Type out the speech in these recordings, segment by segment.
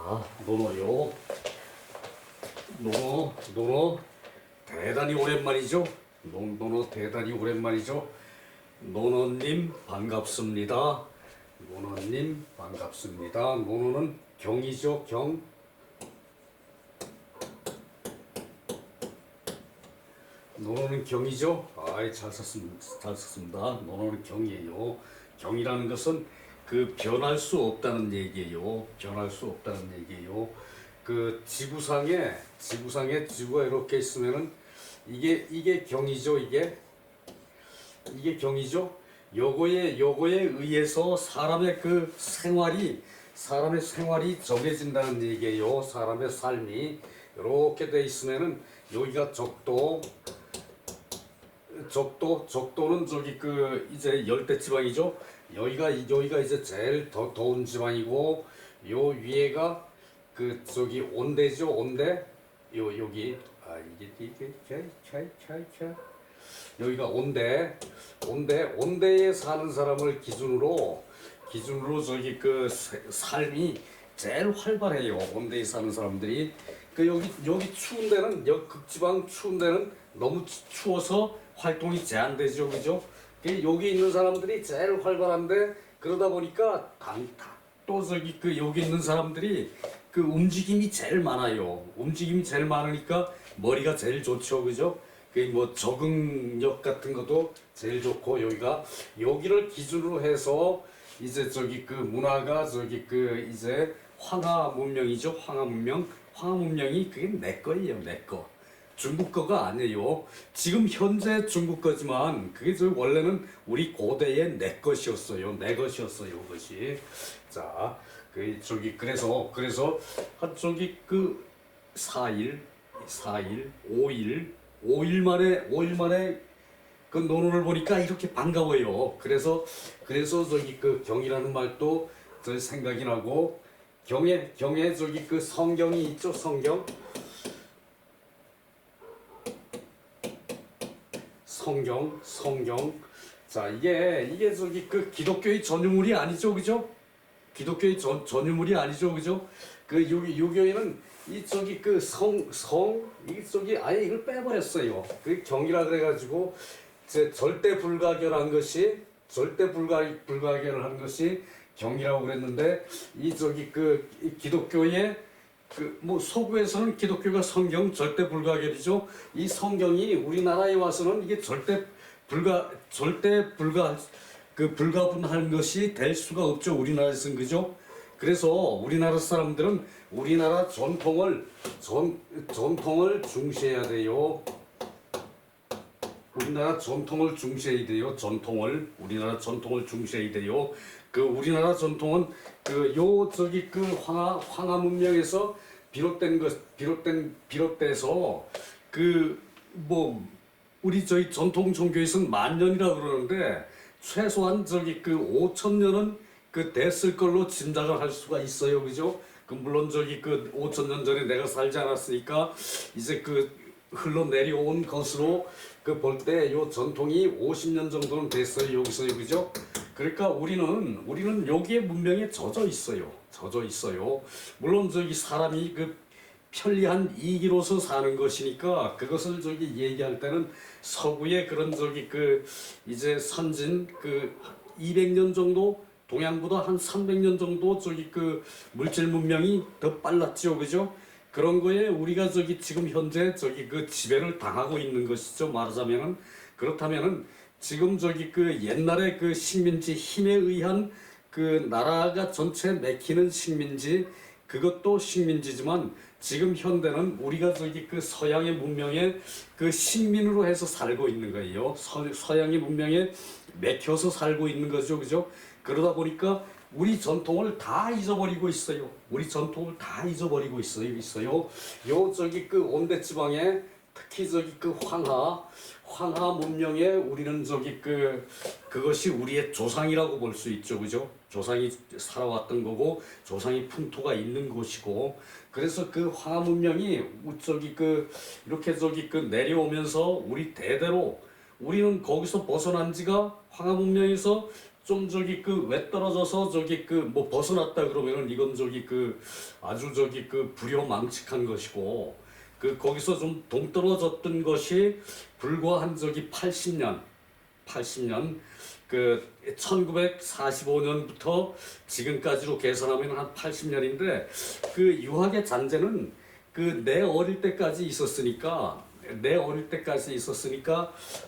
자, 노노요. 노노 대단히 오랜만이죠? 노노 대단히 오랜만이죠? 노노님 반갑습니다. 노노님 반갑습니다. 노노는 경이죠, 경. 노노는 경이죠? 아이, 잘 썼습니다. 노노는 경이에요. 경이라는 것은 그 변할 수 없다는 얘기예요. 변할 수 없다는 얘기예요. 그 지구상에 지구가 이렇게 있으면은 이게 경이죠. 이게 경이죠. 요거에 의해서 사람의 생활이 정해진다는 얘기예요. 사람의 삶이 이렇게 돼 있으면은 여기가 적도는 저기 이제 열대 지방이죠. 여기가 이제 제일 더운 지방이고, 요 위에가 저기 온대죠. 온대. 여기 여기가 온대에 사는 사람을 기준으로 저기 삶이 제일 활발해요. 온대에 사는 사람들이. 여기 추운 데는, 극지방 추운 데는 너무 추워서 활동이 제한되죠. 그죠? 여기 있는 사람들이 제일 활발한데, 그러다 보니까 또 저기 여기 있는 사람들이 움직임이 제일 많아요. 움직임이 제일 많으니까 머리가 제일 좋죠. 그죠? 뭐 적응력 같은 것도 제일 좋고, 여기를 기준으로 해서 이제 저기 문화가 저기 이제 황하 문명이죠. 황하 문명이 그게 내 거예요. 내 거. 중국 거가 아니에요. 지금 현재 중국 거지만 그게 원래는 우리 고대의 내 것이었어요. 내 것이었어요. 그것이. 자, 그래서 한 저기 4일, 5일 만에 그 논어를 보니까 이렇게 반가워요. 그래서 저기 경이라는 말도 저 생각이 나고, 경에 저기 성경이 있죠. 성경. 자, 이게 저기 기독교의 전유물이 아니죠. 그죠? 기독교의 전유물이 아니죠. 그죠? 유교에는 이 저기 이 저기 아예 이걸 빼버렸어요. 경이라 그래가지고 절대 불가결을 한 것이 경이라고 그랬는데, 이 저기 이 기독교의 뭐 서구에서는 기독교가 성경 절대 불가결이죠. 이 성경이 우리나라에 와서는 이게 불가분할 것이 될 수가 없죠. 우리나라에서는. 그죠? 그래서 우리나라 사람들은 우리나라 전통을 중시해야 돼요. 우리나라 전통을 중시해야 돼요. 우리나라 전통을 중시해야 돼요. 우리나라 전통은 저기 황하 문명에서 비롯돼서 뭐 우리 저희 전통 종교에서는 만년이라 그러는데, 최소한 저기 5,000년은 됐을 걸로 짐작을 할 수가 있어요. 그죠? 물론 저기 5,000년 전에 내가 살지 않았으니까 이제 흘러내려온 것으로 볼 때 요 전통이 50년 정도는 됐어요. 여기서요. 그죠? 그러니까 우리는 여기에 문명에 젖어 있어요. 물론 저기 사람이 편리한 이기로서 사는 것이니까, 그것을 저기 얘기할 때는 서구의 그런 저기 이제 선진 200년 정도, 동양보다 한 300년 정도 저기 물질 문명이 더 빨랐죠. 그죠? 그런 거에 우리가 저기 지금 현재 저기 지배를 당하고 있는 것이죠. 말하자면은. 그렇다면은 지금 저기 옛날에 식민지 힘에 의한 나라가 전체 맥히는 식민지, 그것도 식민지지만, 지금 현대는 우리가 저기 서양의 문명에 식민으로 해서 살고 있는 거예요. 서양의 문명에 맥혀서 살고 있는 거죠. 그죠? 그러다 보니까 우리 전통을 다 잊어버리고 있어요. 요 저기 온대 지방에, 특히 저기 황하 문명에 우리는 저기 그것이 우리의 조상이라고 볼 수 있죠. 그죠? 조상이 살아왔던 거고, 조상이 풍토가 있는 곳이고, 그래서 황하 문명이 저기 이렇게 저기 내려오면서 우리 대대로, 우리는 거기서 벗어난 지가 황하 문명에서 좀 저기 그 왜 떨어져서 저기 그 뭐 벗어났다 그러면은 이건 저기 그 아주 저기 그 불효망측한 것이고 그 거기서 좀 동떨어졌던 것이 불과 한 저기 80년 그 1945년부터 지금까지로 계산하면 한 80년인데 그 유학의 잔재는 그 내 어릴 때까지 있었으니까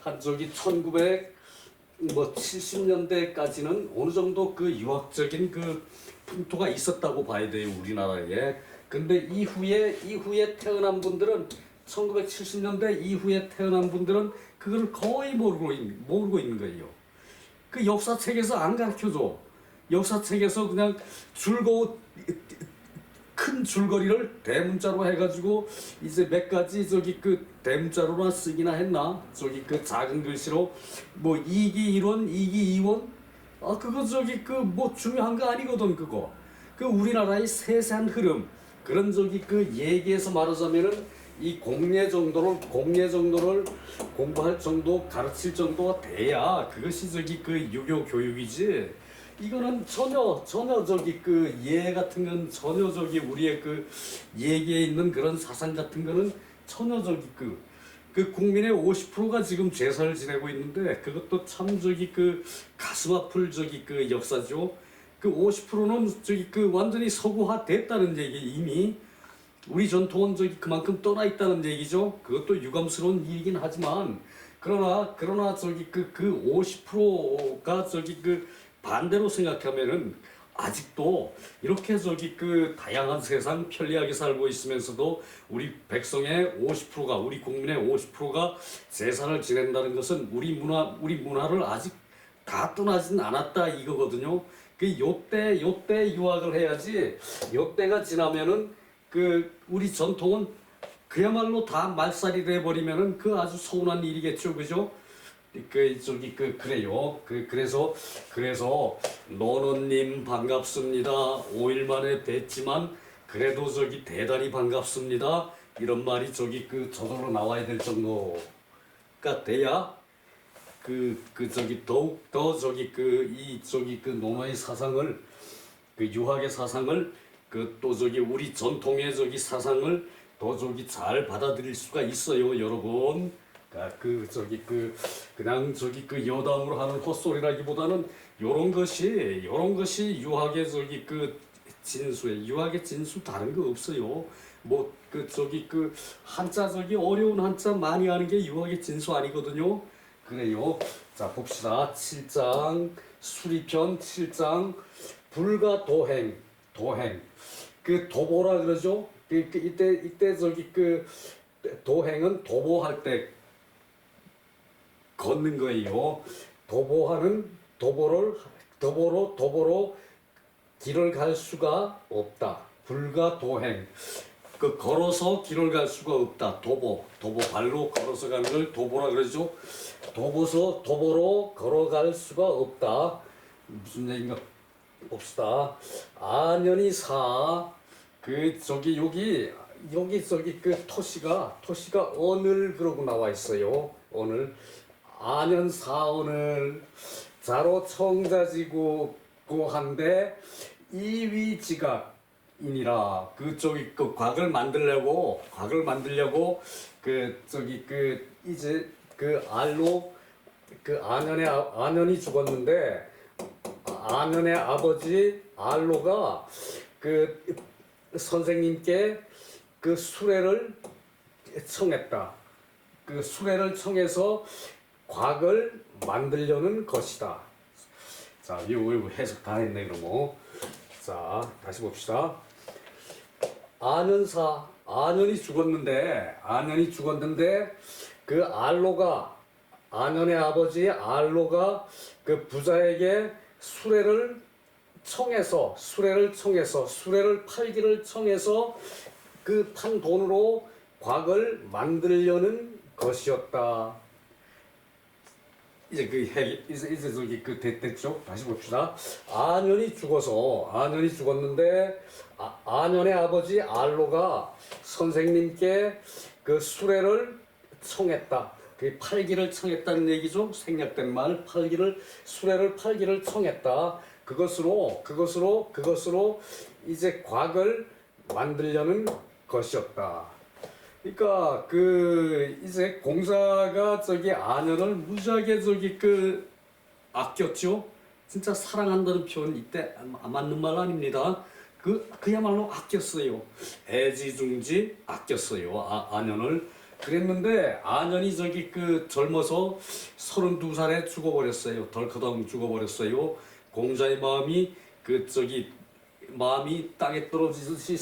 한 저기 1970년대까지는 어느 정도 그 유학적인 그 풍토가 있었다고 봐야 돼요 우리나라에. 근데 이후에 태어난 분들은 1970년대 이후에 태어난 분들은 그걸 거의 모르고 있는 거예요. 그 역사책에서 안 가르쳐줘. 역사책에서 그냥 큰 줄거리를 대문자로 해가지고 이제 몇 가지 저기 그 대문자로나 쓰기나 했나? 저기 그 작은 글씨로 뭐 이기 1원, 이기 2원? 아 그거 저기 그 뭐 중요한 거 아니거든 그거. 그 우리나라의 세세한 흐름 그런 저기 그 얘기에서 말하자면은 이 공예 정도를 공부할 정도 가르칠 정도가 돼야 그것이 저기 그 유교 교육이지. 이거는 전혀 저기 그 예 같은 건 전혀 저기 우리의 그 얘기에 있는 그런 사상 같은 거는 전혀 저기 그 국민의 50%가 지금 제사를 지내고 있는데 그것도 참 저기 그 가슴 아플 저기 그 역사죠. 그 50%는 저기 그 완전히 서구화됐다는 얘기 이미 우리 전통은 저기 그만큼 떠나 있다는 얘기죠. 그것도 유감스러운 일이긴 하지만 그러나 저기 그 50%가 저기 그 반대로 생각하면은 아직도 이렇게 저기 그 다양한 세상 편리하게 살고 있으면서도 우리 백성의 50%가 우리 국민의 50%가 제사를 지낸다는 것은 우리 문화를 아직 다 떠나진 않았다 이거거든요. 그 요때 유학을 해야지 요때가 지나면은 그 우리 전통은 그야말로 다 말살이 돼 버리면은 그 아주 서운한 일이겠죠, 그죠? 그래요. 그래서 노노님 반갑습니다. 5일 만에 뵀지만 그래도 저기 대단히 반갑습니다. 이런 말이 저기 그 저절로 나와야 될 정도가 돼야 저기 더욱 더 저기 저기 노노의 사상을 그 유학의 사상을 그 또 저기 우리 전통의 저기 사상을 더 저기 잘 받아들일 수가 있어요, 여러분. 그냥 저기 그 여담으로 하는 헛소리라기보다는 요런 것이 유학의 저기 그 진수에 유학의 진수 다른 거 없어요. 뭐 그 저기 그 한자 저기 어려운 한자 많이 하는 게 유학의 진수 아니거든요. 그래요. 자 봅시다. 7장 수리편 7장 불가도행 그 도보라 그러죠. 이때 저기 그 도행은 도보할 때 걷는 거예요. 도보로 길을 갈 수가 없다. 불가도행. 그 걸어서 길을 갈 수가 없다. 도보 발로 걸어서 가는 걸 도보라 그러죠. 도보로 걸어갈 수가 없다. 무슨 얘기인가 봅시다. 안연히 그 저기 여기 저기 그 토시가 언을 그러고 나와 있어요. 언을 안연사언을 자로 청자지고 고한데 이위지각이니라. 그 저기 그 곽을 만들려고 그 저기 그 이제 그 알로 그 안연이 죽었는데 안연의 아버지 알로가 그 선생님께 그 수레를 청했다. 그 수레를 청해서 곽을 만들려는 것이다. 자, 요 해석 다 했네 그러면. 자, 다시 봅시다. 안연이 죽었는데 그 안연의 아버지 알로가 그 부자에게 수레를 팔기를 청해서 그 판 돈으로 곽을 만들려는 것이었다. 이제 저기 그 됐죠? 다시 봅시다. 안연이 죽었는데 안연의 아버지 알로가 선생님께 그 수레를 청했다. 그 팔기를 청했다는 얘기죠. 생략된 말 팔기를 수레를 팔기를 청했다. 그것으로 이제 곽을 만들려는 것이었다. 그러니까 그 이제 공자가 저기 안연을 무지하게 저기 그 아꼈죠. 진짜 사랑한다는 표현 이때 맞는 말 아닙니다. 그야말로 아꼈어요. 애지중지 아꼈어요. 안연을. 그랬는데 안연이 저기 그 젊어서 32살에 죽어버렸어요. 덜커덩 죽어버렸어요. 공자의 마음이 마음이 땅에 떨어지듯이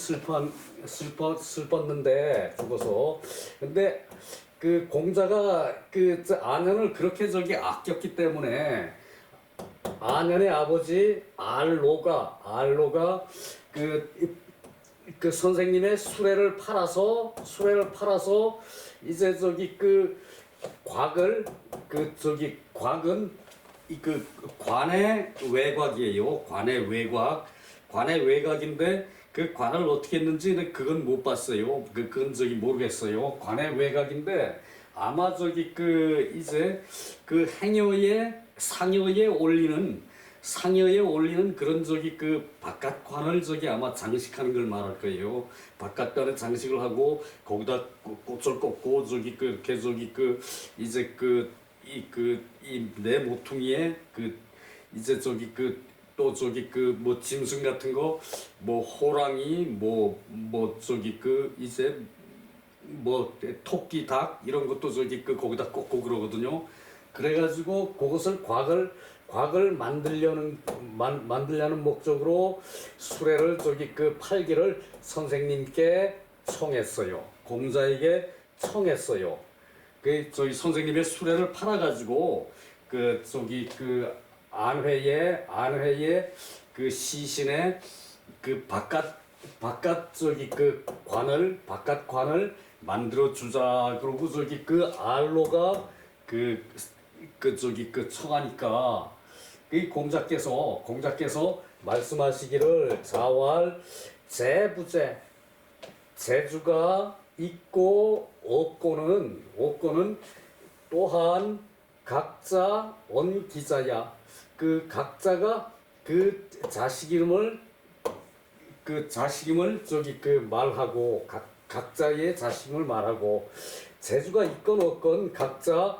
슬펐는데 죽어서. 근데 그 공자가 안연을 그렇게 저기 아꼈기 때문에 안연의 아버지 알로가 그 선생님의 수레를 팔아서 이제 저기 그 곽은 관의 외곽이에요. 관의 외곽인데 그 관을 어떻게 했는지 그건 못 봤어요. 그건 저기 모르겠어요. 관의 외곽인데 아마 저기 이제 그 상여에 올리는 그런 저기 바깥관을 저기 아마 장식하는 걸 말할 거예요. 바깥관에 장식을 하고 거기다 꽃을 꽂고 저기 이렇게 저기 이제 이 내 모퉁이에 이제 저기 또 저기 뭐 짐승 같은 거 뭐 호랑이 뭐 저기 이제 뭐 토끼 닭 이런 것도 저기 거기다 꽂고 그러거든요. 그래가지고 그것을 곽을 만들려는 목적으로 수레를 저기 팔기를 선생님께 청했어요. 공자에게 청했어요. 저희 선생님의 수레를 팔아가지고 안회에 시신의 바깥 관을 만들어 주자. 그러고 알로가 청하니까 공자께서 말씀하시기를 자왈 재부재 재주가 있고 없고는 또한 각자 원기자야. 각자가 자식 이름을 말하고 각자의 자식임을 말하고 재주가 있건 없건 각자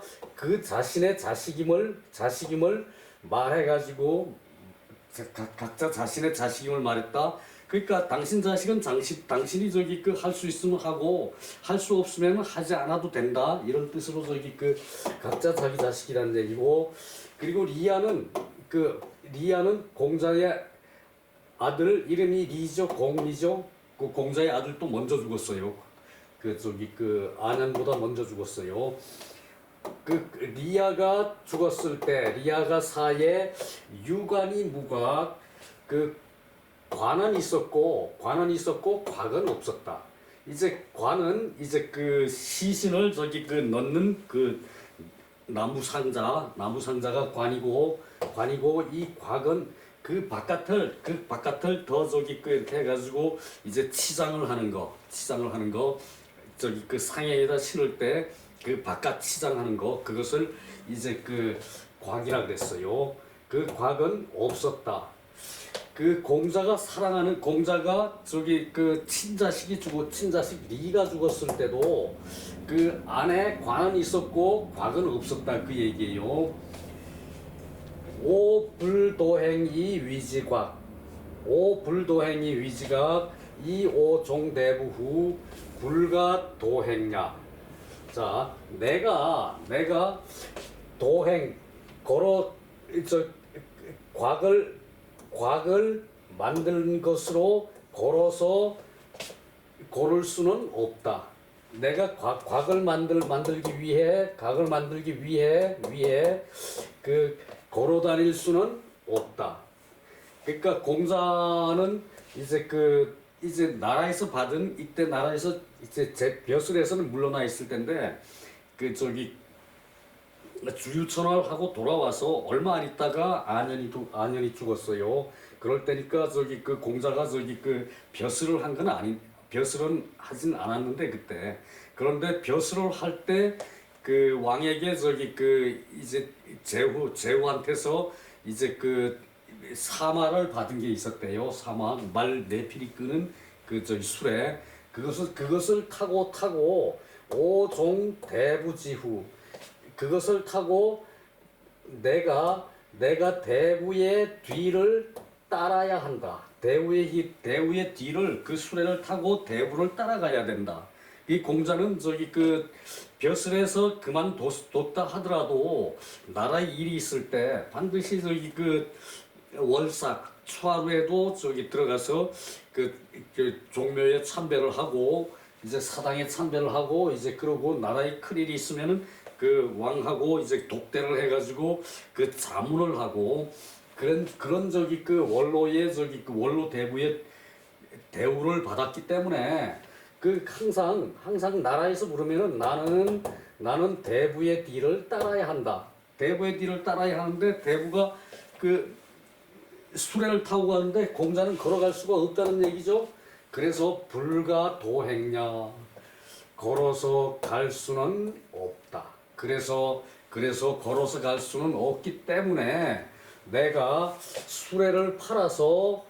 자신의 자식임을 말해가지고 각자 자신의 자식임을 말했다. 그러니까 당신 자식은 당신이 할 수 있으면 하고 할 수 없으면 하지 않아도 된다. 이런 뜻으로 각자 자기 자식이라는 얘기고. 그리고 리아는 공자의 아들 이름이 리죠. 공리죠. 공자의 아들도 먼저 죽었어요. 안연보다 먼저 죽었어요. 리아가 죽었을 때 리아가 사에 유관이 무각 관은 있었고 곽은 없었다. 이제 관은 이제 시신을 넣는 나무 상자가 관이고 이 곽은 바깥을 더 이렇게 해가지고 이제 치장을 하는 거 상에다 신을 때 바깥 치장하는 거 그것을 이제 곽이라 그랬어요. 곽은 없었다. 공자가 친자식 리가 죽었을 때도 안에 관은 있었고 곽은 없었다 그 얘기예요. 오불도행이 위지곽 이오종대부 후 불가 도행야. 자, 내가 도행 곽을 만든 것으로 고를 수는 없다. 내가 곽을 만들기 위해 걸어 다닐 수는 없다. 그러니까 공자는 이제 나라에서 이제 벼슬에서는 물러나 있을 텐데 주유천을 하고 돌아와서 얼마 안 있다가 안연이 죽었어요. 그럴 때니까 공자가 벼슬을 한 건 벼슬은 하진 않았는데 그때. 그런데 벼슬을 할 때 그 왕에게 저기 그 이제 제후한테서 이제 그 사마를 받은 게 있었대요. 사마 말 네피리 끄는 그 저기 수레 그것을 타고 오종 대부지후 그것을 타고 내가 대부의 뒤를 따라야 한다. 대우의 뒤를 그 수레를 타고 대부를 따라가야 된다. 이 공자는 저기 그 벼슬에서 그만뒀다 하더라도 나라의 일이 있을 때 반드시 저기 그 월삭 초하루에도 저기 들어가서 그 종묘에 참배를 하고 이제 사당에 참배를 하고 이제 그러고 나라의 큰일이 있으면은 그 왕하고 이제 독대를 해가지고 그 자문을 하고 그런 저기 그 원로의 저기 그 원로 대부의 대우를 받았기 때문에 그 항상 나라에서 부르면은 나는 대부의 뒤를 따라야 한다. 대부의 뒤를 따라야 하는데 대부가 그 수레를 타고 가는데 공자는 걸어갈 수가 없다는 얘기죠. 그래서 불가 도행냐 걸어서 갈 수는 없다. 그래서 걸어서 갈 수는 없기 때문에 내가 수레를 팔아서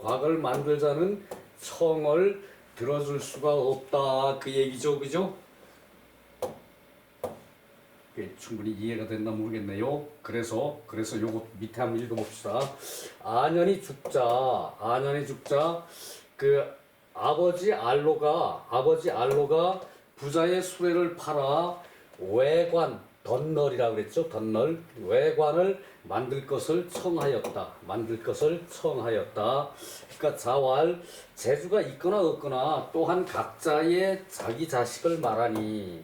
곽을 만들자는 청을 들어줄 수가 없다 그 얘기죠, 그죠? 충분히 이해가 됐나 모르겠네요. 그래서 요거 밑에 한번 읽어봅시다. 안연히 죽자 그 아버지 알로가 부자의 수레를 팔아 외관 덧널이라고 그랬죠. 덧널 외관을 만들 것을 청하였다. 그러니까 자활 재주가 있거나 없거나 또한 각자의 자기 자식을 말하니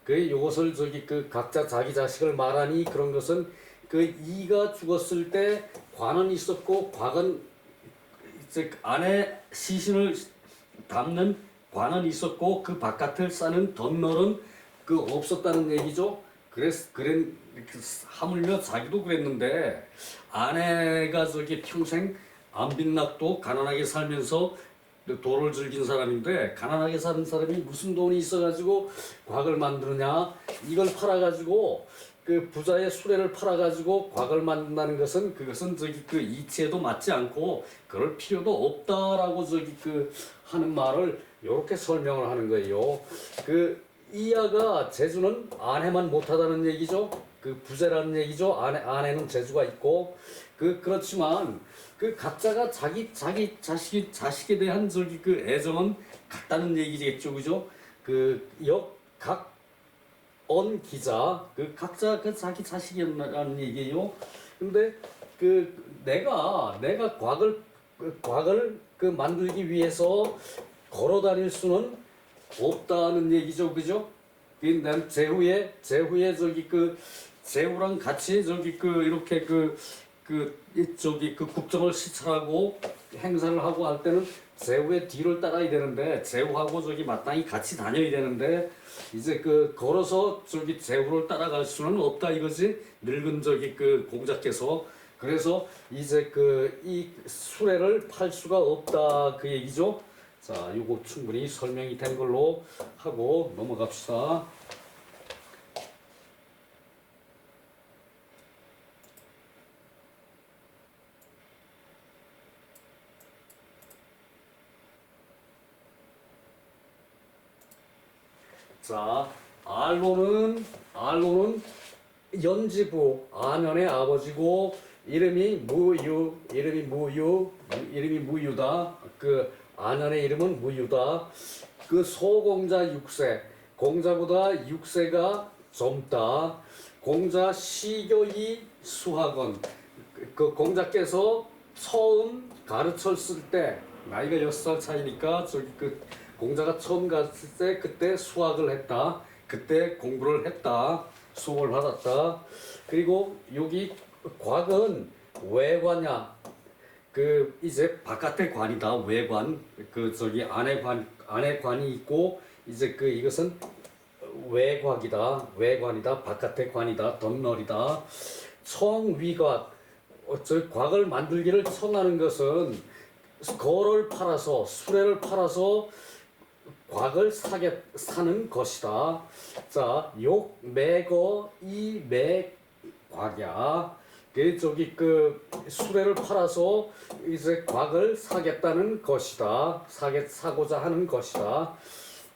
요것을 저기 그 각자 자기 자식을 말하니 그런 것은 그 이가 죽었을 때 관은 있었고 곽은 이제 안에 시신을 담는 관은 있었고 그 바깥을 싸는 덧널은 그 없었다는 얘기죠. 하물며 자기도 그랬는데 아내가 저기 평생 안빈낙도 가난하게 살면서 도를 즐긴 사람인데 가난하게 사는 사람이 무슨 돈이 있어가지고 곽을 만드느냐 이걸 팔아가지고 그 부자의 수레를 팔아가지고 곽을 만든다는 것은 그것은 저기 그 이치에도 맞지 않고 그럴 필요도 없다라고 저기 그 하는 말을 이렇게 설명을 하는 거예요. 그 이하가 재주는 아내만 못하다는 얘기죠. 그 부재라는 얘기죠. 아내는 재주가 있고 그렇지만 그 각자가 자기 자식에 대한 저기 그 애정은 같다는 얘기겠죠, 그죠? 각언 기자 그 각자 그 자기 자식이라는 얘기예요. 근데 그 내가 곽을 그 만들기 위해서 걸어 다닐 수는 없다는 얘기죠, 그죠? 난 제후에 저기 그 제후랑 같이 저기 그 이렇게 저기 그 국정을 시찰하고 행사를 하고 할 때는 제후의 뒤를 따라야 되는데 제후하고 저기 마땅히 같이 다녀야 되는데 이제 그 걸어서 저기 제후를 따라갈 수는 없다 이거지 늙은 저기 그 공자께서 그래서 이제 그 이 수레를 팔 수가 없다 그 얘기죠. 자, 요거 충분히 설명이 된 걸로 하고 넘어갑시다. 자, 알로는 연지부 안현의 아버지고 이름이 무유다. 그 안현의 이름은 무유다. 그 소공자 6세 공자보다 6세가 젊다. 공자 시교이 수학원 그 공자께서 처음 가르쳤을 때 나이가 6살 차이니까 저기 그 공자가 처음 갔을 때 그때 수학을 했다. 그때 공부를 했다. 수업을 받았다. 그리고 여기 곽은 외관이야. 그 이제 바깥의 관이다. 외관. 그 저기 안에 관이 있고 이제 그 이것은 외곽이다. 외관이다. 바깥의 관이다. 덧널이다. 청위곽. 저 곽을 만들기를 청하는 것은 거를 팔아서 수레를 팔아서 곽을 사는 것이다. 자, 욕 매거 이매 곽이야. 그 저기 그 수레를 팔아서 이제 곽을 사겠다는 것이다. 사고자 하는 것이다.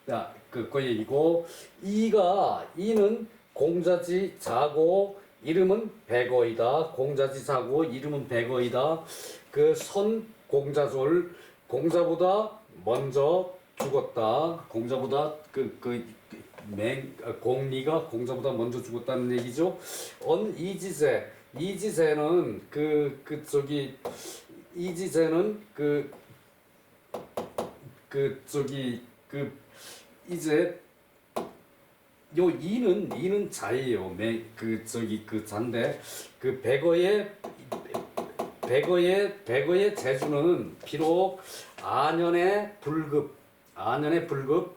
자, 그 얘기고 이는 공자지 자고 이름은 백어이다. 공자지 자고 이름은 백어이다. 그 선 공자졸 공자보다 먼저 죽었다. 공자보다 공리가 공자보다 먼저 죽었다는 얘기죠. 이지세는 이지세는 이제 요 이는 자예요. 잔데 백어의 재주는 비록 안연의 불급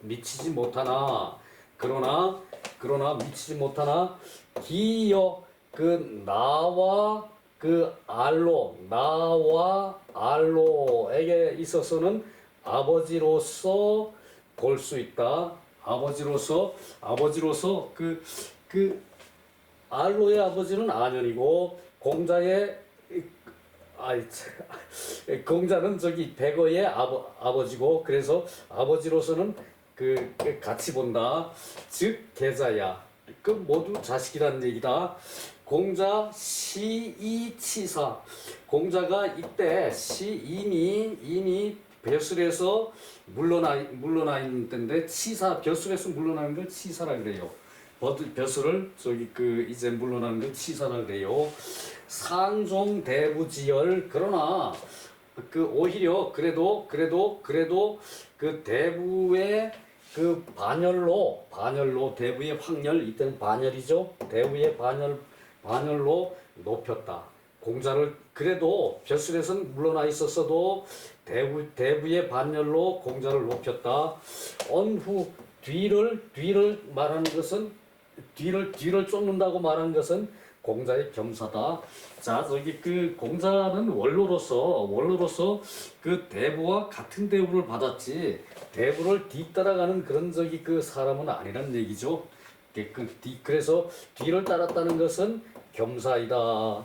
미치지 못하나 그러나 미치지 못하나 기여 나와 알로에게 있어서는 아버지로서 볼 수 있다. 아버지로서 알로의 아버지는 안연이고 공자는 백어의 아버지고 그래서 아버지로서는 같이 본다. 즉 계자야. 모두 자식이라는 얘기다. 공자 시이치사. 공자가 이때 이미 벼슬에서 물러나 있는 때인데 벼슬에서 물러나는 걸 치사라 그래요. 벼슬을 이제 물러나는 걸 치사라 그래요. 상종대부지열. 그러나 오히려 그래도 대부의 반열로 대부의 확렬 이때는 반열이죠. 대부의 반열로 높였다. 공자를 그래도 벼슬에서는 물러나 있었어도 대부의 반열로 공자를 높였다. 언후 뒤를 말하는 것은 뒤를 쫓는다고 말하는 것은 공자의 겸사다. 자, 공자는 원로로서 대부와 같은 대우를 받았지 대부를 뒤따라가는 그런 사람은 아니란 얘기죠. 그래서 뒤를 따랐다는 것은 겸사이다.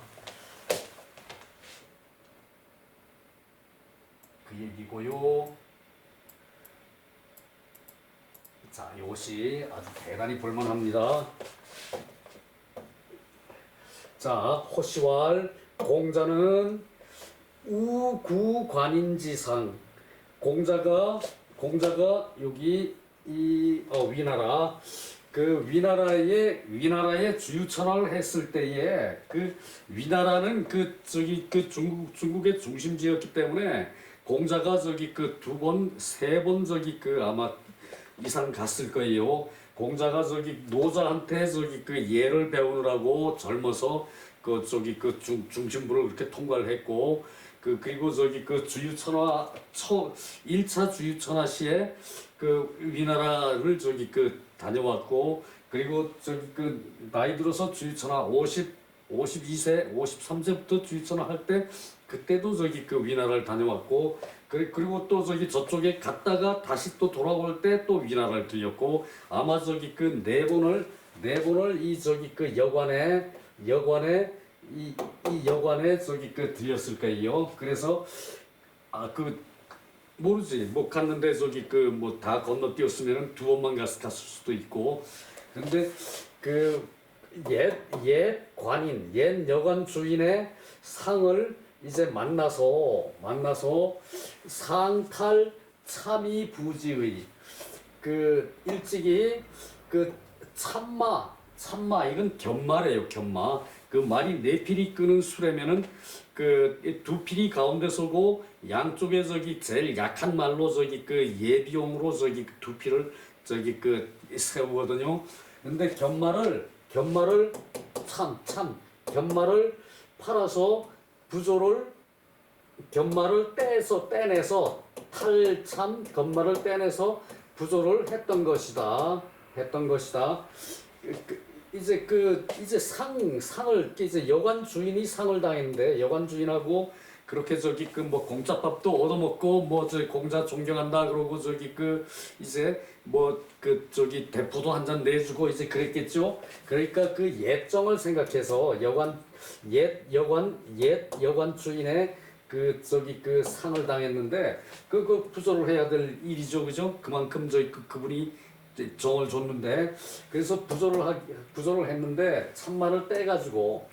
그 얘기고요. 자, 이것이 아주 대단히 볼만합니다. 자, 호시왈 공자는 우구관인지상. 공자가 여기 위나라 위나라의 주유천하를 했을 때에 위나라는 중국의 중심지였기 때문에 공자가 세 번 아마 이상 갔을 거예요. 공자가 노자한테 예를 배우느라고 젊어서 중심부를 그렇게 통과를 했고 그리고 주유천하 1차 주유천하 시에 위나라를 다녀왔고 그리고 나이 들어서 주유천하 52세 53세부터 주유천하 할 때 그때도 위나라를 다녀왔고 그리고 또 저쪽에 갔다가 다시 또 돌아올 때 또 위나라를 들렸고 아마 네 번을 이 여관에 들렸을 거예요. 그래서 모르지 갔는데 다 건너뛰었으면은 두 번만 갔을 수도 있고 근데 옛 여관 주인의 상을 이제 만나서 상탈 참이 부지의 일찍이 참마 이건 견마래요. 견마 말이 네 필이 끄는 수레면은 두 필이 가운데 서고 양쪽에 제일 약한 말로 예비용으로 두 필을 세우거든요. 근데 견마를 팔아서 부조를 견마를 떼내서 탈참 견마를 떼내서 부조를 했던 것이다. 이제 상을 이제 여관 주인이 상을 당했는데 여관 주인하고 그렇게 저기 그 뭐 공짜밥도 얻어먹고 뭐 저 공자 존경한다 그러고 저기 그 이제 뭐 그 저기 대포도 한 잔 내주고 이제 그랬겠죠. 그러니까 그 예정을 생각해서 옛 여관 주인의 그 저기 그 상을 당했는데 그 부조를 해야 될 일이죠, 그죠? 그만큼 저기 그분이 정을 줬는데 그래서 부조를 했는데 참말을 떼가지고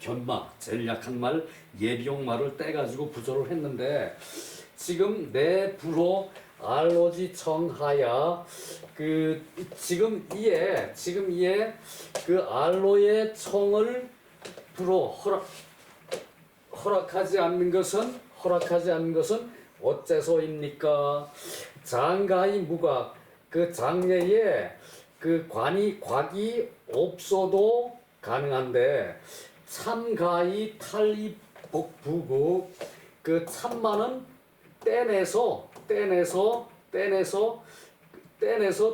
견마 제일 약한 말 예비용말을 떼가지고 부조를 했는데 지금 내 부로 알로지 청하야 그 지금 이에 그 알로의 청을 부로 허락하지 않는 것은 어째서입니까? 장가의 무각 그 장례에 그 곽이 없어도 가능한데 참가의 탈이 부국 그 참만은 떼내서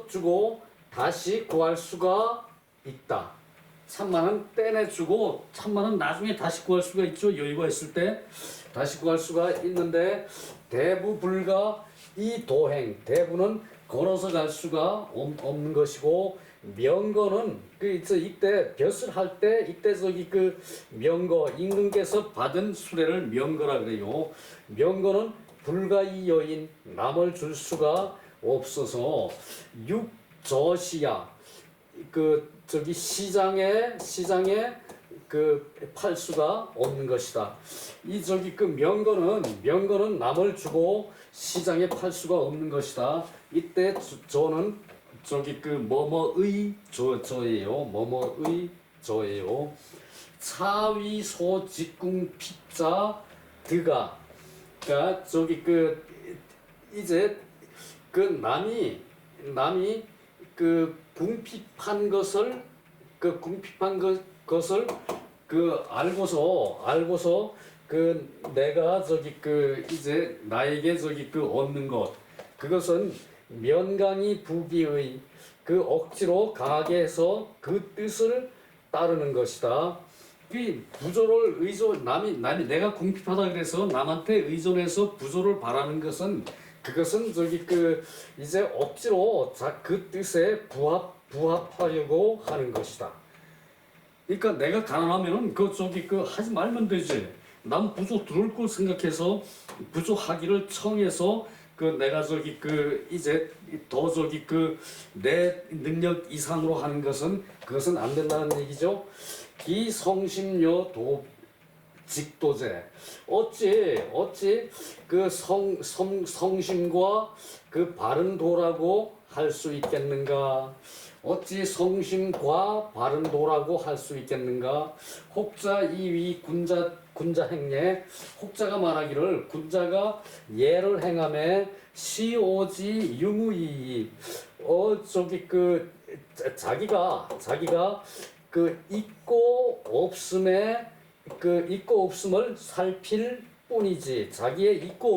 주고 다시 구할 수가 있다. 참만은 떼내주고 참만은 나중에 다시 구할 수가 있죠. 여유가 있을 때 다시 구할 수가 있는데 대부 불가 이 도행 대부는 걸어서 갈 수가 없는 것이고 명거는 그 이때 벼슬 할 때 이때 저기 그 명거 임금께서 받은 수레를 명거라 그래요. 명거는 불가이 여인 남을 줄 수가 없어서 육저시야 그 저기 시장에 그 팔 수가 없는 것이다. 이 저기 그 명거는 남을 주고 시장에 팔 수가 없는 것이다. 이때 저는 저기 그 뭐뭐의 저예요. 차위소 직궁 피자 드가 그러니까 저기 그 이제 그 남이 그 궁핍한 것을 그 알고서 그 내가 저기 그 이제 나에게 저기 그 얻는 것 그것은 면강이 부기의 그 억지로 강하게 해서 그 뜻을 따르는 것이다. 이 부조를 남이 내가 궁핍하다 그래서 남한테 의존해서 부조를 바라는 것은 그것은 저기 그 이제 억지로 그 뜻에 부합하려고 하는 것이다. 그러니까 내가 가난하면은 그 저기 그 하지 말면 되지. 남 부조 들을 걸 생각해서 부조하기를 청해서 그 내가 저기 그 이제 더 저기 그 내 능력 이상으로 하는 것은 그것은 안 된다는 얘기죠. 기성심여 직도제 어찌 그 성심과 그 바른 도라고 할 수 있겠는가? 어찌 성심과 바른 도라고 할 수 있겠는가? 혹자 이위 군자 행례 혹자가 말하기를 군자가 예를 행함에 시오지 유무이 저기 그 자기가 그 있고 없음을 살필 뿐이지 자기의 있고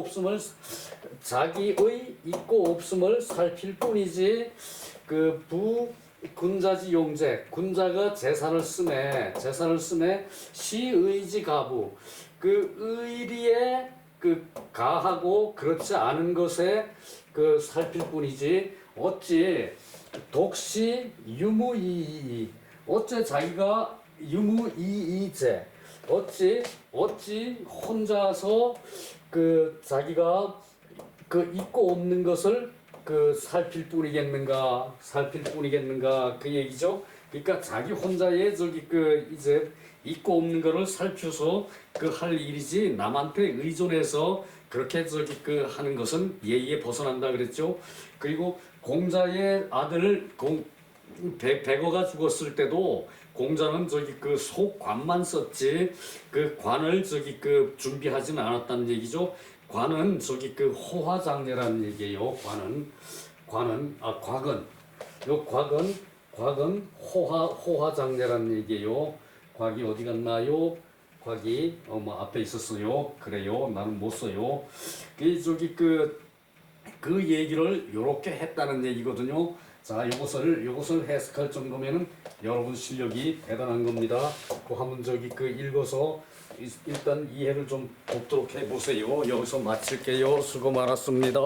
없음을 살필 뿐이지 그 군자지 용제 군자가 재산을 쓰매 시의지 가부 그 의리에 그 가하고 그렇지 않은 것에 그 살필 뿐이지 어찌 독시 유무이이 어째 자기가 유무이이제 어찌 혼자서 그 자기가 그 있고 없는 것을 그 살필 뿐이겠는가 그 얘기죠. 그러니까 자기 혼자의 저기 그 이제 있고 없는 거를 살펴서 그 할 일이지 남한테 의존해서 그렇게 저기 그 하는 것은 예의에 벗어난다 그랬죠. 그리고 공자의 아들 백어가 죽었을 때도 공자는 저기 그 속관만 썼지 그 관을 저기 그 준비하지는 않았다는 얘기죠. 관은 저기 그 호화장례라는 얘기예요. 곽은 호화장례라는 얘기예요. 곽이 어디 갔나요? 곽이 뭐 앞에 있었어요. 그래요. 나는 못 써요. 그 저기 그 얘기를 요렇게 했다는 얘기거든요. 자, 요것을 해석할 정도면은 여러분 실력이 대단한 겁니다. 그 한번 읽어서 일단 이해를 좀 돕도록 해보세요. 여기서 마칠게요. 수고 많았습니다.